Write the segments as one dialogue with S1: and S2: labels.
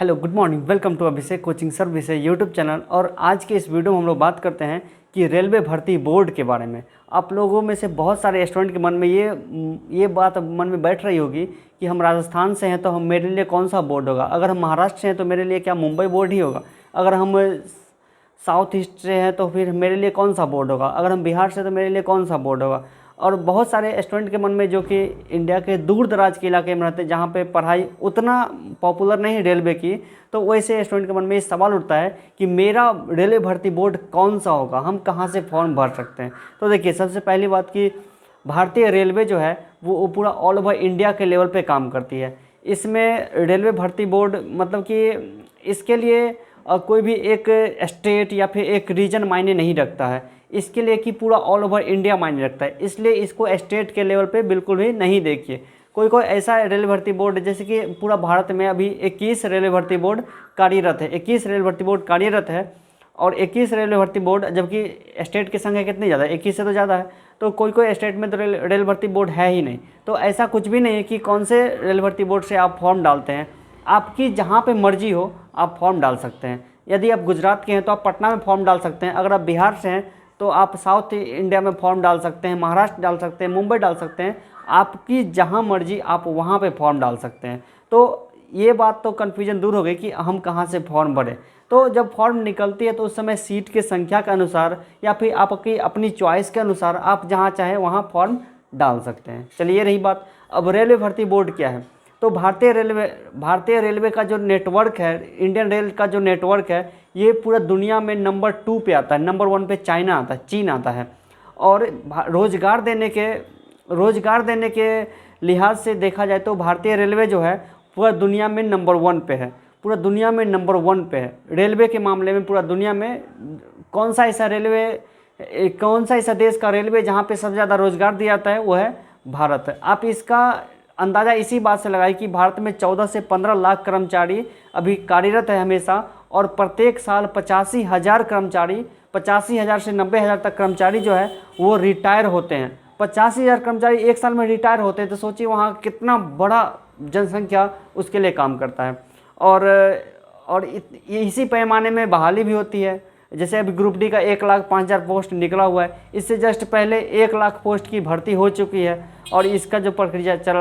S1: Hello, good morning. Welcome to Abhishek coaching service YouTube channel. और आज के इस वीडियो में हम लोग बात करते हैं कि रेलवे भर्ती बोर्ड के बारे में। आप लोगों में से बहुत सारे स्टूडेंट के मन में ये बात मन में बैठ रही होगी कि हम राजस्थान से हैं तो हम मेरे लिए कौन सा बोर्ड होगा, अगर हम महाराष्ट्र से हैं तो मेरे लिए क्या मुंबई बोर्ड ही होगा, अगर हम साउथ ईस्ट से हैं तो फिर मेरे लिए कौन सा बोर्ड होगा, अगर हम बिहार से तो मेरे लिए कौन सा बोर्ड होगा। और बहुत सारे स्टूडेंट के मन में जो कि इंडिया के दूर दराज के इलाके में रहते हैं जहाँ पे पढ़ाई उतना पॉपुलर नहीं है रेलवे की, तो वैसे स्टूडेंट के मन में ये सवाल उठता है कि मेरा रेलवे भर्ती बोर्ड कौन सा होगा, हम कहाँ से फॉर्म भर सकते हैं। तो देखिए, सबसे पहली बात कि भारतीय रेलवे जो है वो पूरा ऑल ओवर इंडिया के लेवल पे काम करती है। इसमें रेलवे भर्ती बोर्ड मतलब कि इसके लिए कोई भी एक स्टेट या फिर एक रीजन मायने नहीं रखता है, इसके लिए कि पूरा ऑल ओवर इंडिया मायने रखता है। इसलिए इसको स्टेट के लेवल पे बिल्कुल भी नहीं देखिए। कोई ऐसा रेलवे भर्ती बोर्ड, जैसे कि पूरा भारत में अभी 21 रेलवे भर्ती बोर्ड कार्यरत है, 21 रेलवे भर्ती बोर्ड कार्यरत है। और 21 रेलवे भर्ती बोर्ड, जबकि स्टेट की संख्या कितनी ज़्यादा है, 21 से तो ज़्यादा है। तो कोई स्टेट में तो रेल भर्ती बोर्ड है ही नहीं। तो ऐसा कुछ भी नहीं है कि कौन से रेल भर्ती बोर्ड से आप फॉर्म डालते हैं, आपकी जहाँ पे मर्जी हो आप फॉर्म डाल सकते हैं। यदि आप गुजरात के हैं तो आप पटना में फॉर्म डाल सकते हैं, अगर आप बिहार से हैं तो आप साउथ इंडिया में फॉर्म डाल सकते हैं, महाराष्ट्र डाल सकते हैं, मुंबई डाल सकते हैं। आपकी जहां मर्जी आप वहां पे फॉर्म डाल सकते हैं। तो ये बात तो कन्फ्यूजन दूर हो गई कि हम कहां से फॉर्म भरें। तो जब फॉर्म निकलती है तो उस समय सीट की संख्या के अनुसार या फिर आपकी अपनी चॉइस के अनुसार आप जहां चाहें वहां फॉर्म डाल सकते हैं। चलिए, ये रही बात। अब रेलवे भर्ती बोर्ड क्या है, तो भारतीय रेलवे का जो नेटवर्क है, इंडियन रेल का जो नेटवर्क है, ये पूरा दुनिया में नंबर 2 पे आता है। नंबर 1 पे चाइना आता है, चीन आता है। और रोजगार देने के लिहाज से देखा जाए तो भारतीय रेलवे जो है पूरा दुनिया में नंबर 1 पे है, पूरा दुनिया में नंबर 1 पे है रेलवे के मामले में। पूरा दुनिया में कौन सा ऐसा देश का रेलवे जहाँ पे सबसे ज़्यादा रोजगार दिया जाता है, वो है भारत। आप इसका अंदाज़ा इसी बात से लगाए कि भारत में 14 से 15 लाख कर्मचारी अभी कार्यरत है हमेशा, और प्रत्येक साल 85,000 कर्मचारी, 85,000 से 90,000 तक कर्मचारी जो है वो रिटायर होते हैं। 85,000 कर्मचारी एक साल में रिटायर होते हैं, तो सोचिए वहाँ कितना बड़ा जनसंख्या उसके लिए काम करता है। और इसी पैमाने में बहाली भी होती है। जैसे अभी ग्रुप डी का 1,05,000 पोस्ट निकला हुआ है, इससे जस्ट पहले 1 लाख पोस्ट की भर्ती हो चुकी है और इसका जो प्रक्रिया चल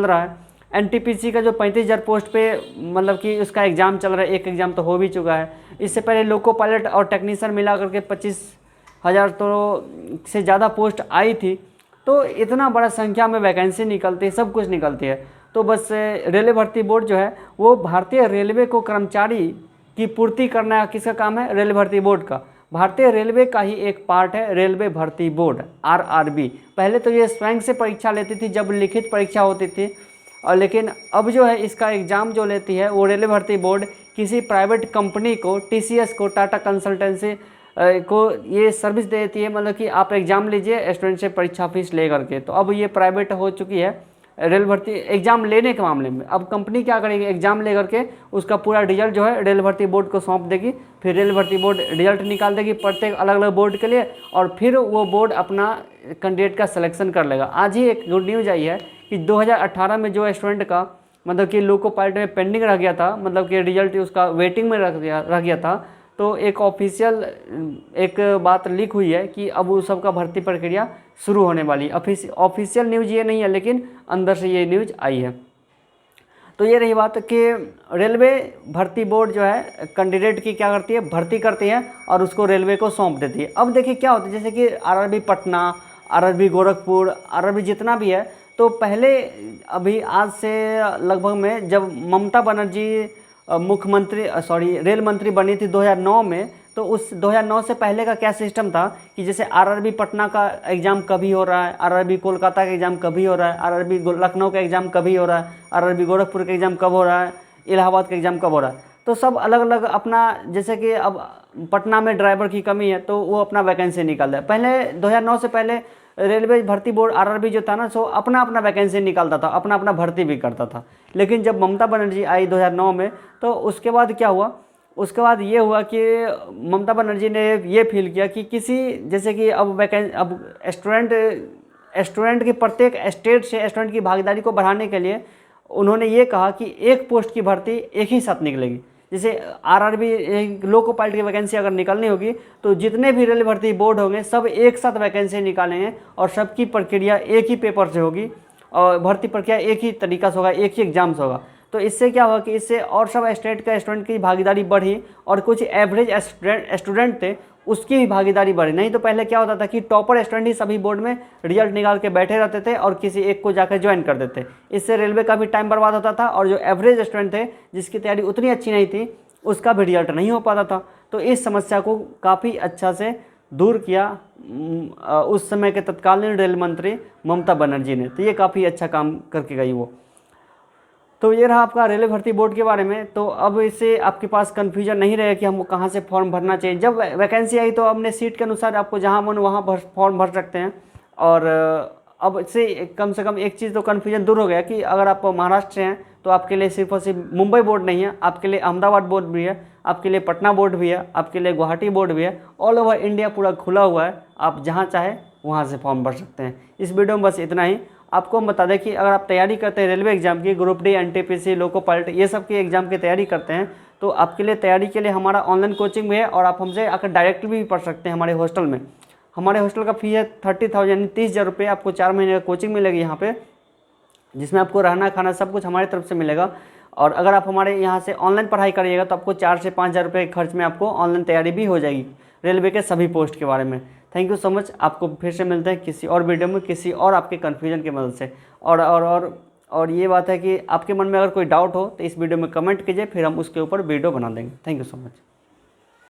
S1: रहा है। एनटीपीसी का जो 35,000 पोस्ट पे मतलब कि उसका एग्ज़ाम चल रहा है, एक एग्ज़ाम तो हो भी चुका है। इससे पहले लोको पायलट और टेक्नीशियन मिला करके 25,000 तो से ज़्यादा पोस्ट आई थी। तो इतना बड़ा संख्या में वैकेंसी निकलती है, सब कुछ निकलती है। तो बस रेलवे भर्ती बोर्ड जो है वो भारतीय रेलवे को कर्मचारी की पूर्ति करना किसका काम है, रेलवे भर्ती बोर्ड का। भारतीय रेलवे का ही एक पार्ट है रेलवे भर्ती बोर्ड, आरआरबी। पहले तो ये स्वयं से परीक्षा लेती थी जब लिखित परीक्षा होती थी, और लेकिन अब जो है इसका एग्ज़ाम जो लेती है वो रेलवे भर्ती बोर्ड किसी प्राइवेट कंपनी को, टीसीएस को, टाटा कंसल्टेंसी को ये सर्विस देती है। मतलब कि आप एग्ज़ाम लीजिए स्टूडेंट से परीक्षा फीस ले करके। तो अब ये प्राइवेट हो चुकी है रेल भर्ती एग्ज़ाम लेने के मामले में। अब कंपनी क्या करेगी, एग्ज़ाम ले करके उसका पूरा रिजल्ट जो है रेल भर्ती बोर्ड को सौंप देगी। फिर रेल भर्ती बोर्ड रिजल्ट निकाल देगी प्रत्येक अलग अलग बोर्ड के लिए, और फिर वो बोर्ड अपना कैंडिडेट का सिलेक्शन कर लेगा। आज ही एक गुड न्यूज़ आई है कि 2018 में जो स्टूडेंट का मतलब कि लोको पायलट में पेंडिंग रह गया था, मतलब कि रिजल्ट उसका वेटिंग में रह गया था, तो एक ऑफिशियल एक बात लीक हुई है कि अब उस सब का भर्ती प्रक्रिया शुरू होने वाली। ऑफिशियल न्यूज़ ये नहीं है, लेकिन अंदर से ये न्यूज़ आई है। तो ये रही बात कि रेलवे भर्ती बोर्ड जो है कैंडिडेट की क्या करती है, भर्ती करती है और उसको रेलवे को सौंप देती है। अब देखिए क्या होता है, जैसे कि RRB Patna, RRB Gorakhpur, RRB जितना भी है, तो पहले अभी आज से लगभग में जब ममता बनर्जी रेल मंत्री बनी थी 2009 में, तो उस 2009 से पहले का क्या सिस्टम था कि जैसे आरआरबी पटना का एग्ज़ाम कभी हो रहा है, आरआरबी कोलकाता का एग्ज़ाम कभी हो रहा है, आरआरबी लखनऊ का एग्ज़ाम कभी हो रहा है, आरआरबी गोरखपुर का एग्ज़ाम कब हो रहा है, इलाहाबाद का एग्ज़ाम कब हो रहा है। तो सब अलग अलग अपना, जैसे कि अब पटना में ड्राइवर की कमी है तो वो अपना वैकेंसी निकाल रहा है। पहले 2009 से पहले रेलवे भर्ती बोर्ड आरआरबी जो था ना, सो अपना अपना वैकेंसी निकालता था, अपना अपना भर्ती भी करता था। लेकिन जब ममता बनर्जी आई 2009 में, तो उसके बाद क्या हुआ, उसके बाद ये हुआ कि ममता बनर्जी ने ये फील किया कि किसी, जैसे कि अब स्टूडेंट की प्रत्येक स्टेट से स्टूडेंट की भागीदारी को बढ़ाने के लिए उन्होंने ये कहा कि एक पोस्ट की भर्ती एक ही साथ निकलेगी। जैसे आरआरबी लोको पायलट की वैकेंसी अगर निकलनी होगी तो जितने भी रेलवे भर्ती बोर्ड होंगे सब एक साथ वैकेंसी निकालेंगे और सबकी प्रक्रिया एक ही पेपर से होगी और भर्ती प्रक्रिया एक ही तरीका से होगा, एक ही एग्जाम से होगा। तो इससे क्या होगा कि इससे और सब स्टूडेंट की भागीदारी बढ़ी और कुछ एवरेज स्टूडेंट थे उसकी भी भागीदारी बढ़ी। नहीं तो पहले क्या होता था कि टॉपर स्टूडेंट ही सभी बोर्ड में रिजल्ट निकाल के बैठे रहते थे और किसी एक को जाकर ज्वाइन कर देते। इससे रेलवे का भी टाइम बर्बाद होता था और जो एवरेज स्टूडेंट थे जिसकी तैयारी उतनी अच्छी नहीं थी उसका भी रिजल्ट नहीं हो पाता था। तो इस समस्या को काफ़ी अच्छा से दूर किया उस समय के तत्कालीन रेल मंत्री ममता बनर्जी ने। तो ये काफ़ी अच्छा काम करके गई वो। तो ये रहा आपका रेलवे भर्ती बोर्ड के बारे में। तो अब इससे आपके पास कन्फ्यूजन नहीं रहेगा कि हमको कहाँ से फॉर्म भरना चाहिए। जब वैकेंसी आई तो अपने सीट के अनुसार आपको जहाँ मन वहाँ फॉर्म भर सकते हैं। और अब इससे कम से कम एक चीज़ तो कन्फ्यूजन दूर हो गया कि अगर आप महाराष्ट्र से हैं तो आपके लिए सिर्फ और सिर्फ मुंबई बोर्ड नहीं है, आपके लिए अहमदाबाद बोर्ड भी है, आपके लिए पटना बोर्ड भी है, आपके लिए गुवाहाटी बोर्ड भी है। ऑल ओवर इंडिया पूरा खुला हुआ है, आप जहाँ चाहे वहाँ से फॉर्म भर सकते हैं। इस वीडियो में बस इतना ही। आपको हम बता दें कि अगर आप तैयारी करते हैं रेलवे एग्जाम की, group D, NTPC, loco pilot, ये सब के एग्जाम की तैयारी करते हैं तो आपके लिए तैयारी के लिए हमारा ऑनलाइन कोचिंग भी है और आप हमसे आकर डायरेक्ट भी पढ़ सकते हैं हमारे हॉस्टल में। हमारे हॉस्टल का फ़ी है 30,000 यानी 30,000 रुपये। आपको 4 महीने का कोचिंग मिलेगी यहाँ पे, जिसमें आपको रहना खाना सब कुछ हमारी तरफ से मिलेगा। और अगर आप हमारे यहाँ से ऑनलाइन पढ़ाई करिएगा तो आपको 4 से 5,000 रुपये के खर्च में आपको ऑनलाइन तैयारी भी हो जाएगी रेलवे के सभी पोस्ट के बारे में। Thank you so much. आपको फिर से मिलते हैं किसी और वीडियो में किसी और आपके कन्फ्यूजन की मदद से। और ये बात है कि आपके मन में अगर कोई डाउट हो तो इस वीडियो में कमेंट कीजिए, फिर हम उसके ऊपर वीडियो बना देंगे। Thank you so much.